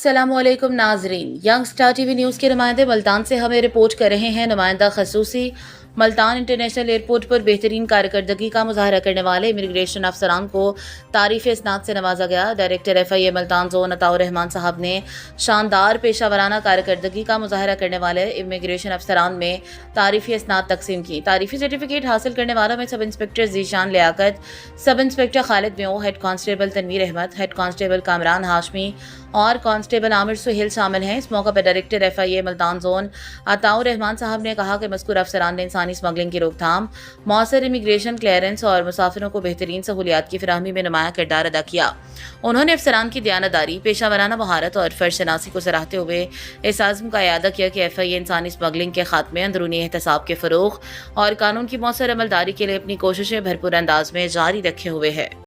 अस्सलाम वालेकुम नाजरीन। यंग स्टार टीवी न्यूज़ के नुमाइंदे मल्तान से हमें रिपोर्ट कर रहे हैं। नुमाइंदा खसूसी मल्तान इंटरनेशनल एयरपोर्ट पर बेहतरीन कारकर्दगी का मुजाहरा करने वाले इमिग्रेशन अफसरान को तारीफ इस्नाद से नवाजा गया। Director FIA Multan zone Ataur Rehman sahab ने शानदार पेशा वराना कारकर्दगी का मुजाहरा करने वाले इमिग्रेशन अफसरान में तारीफी इस्नाद तकसीम की। तारीफी सर्टिफिकेट हासिल करने वालों में sub inspector Zeeshan Liaquat, sub inspector Khalid Mayo, head constable Tanveer Ahmed, head constable Kamran Hashmi और कांस्टेबल आमिर सुहेल शामिल हैं। इस मौके पर director FIA Multan zone Ataur Rehman sahab ने कहा कि मज़कूर अफसरान ने इंसानी स्मगलिंग की रोकथाम, मौसर इमिग्रेशन क्लियरेंस और मुसाफिरों को बेहतरीन सहूलियात की फराहमी में नुमाया किरदार अदा किया। उन्होंने अफसरान की दयानतदारी, पेशा वराना महारत और फर्ज शनासी को सराहते हुए इस आज़म का इयादा किया कि FIA इंसानी स्मगलिंग के खात्मे, अंदरूनी एहतसाब के फ़रोग़ और कानून की मौसर अमलदारी के लिए अपनी कोशिशें भरपूर अंदाज में जारी रखे हुए है।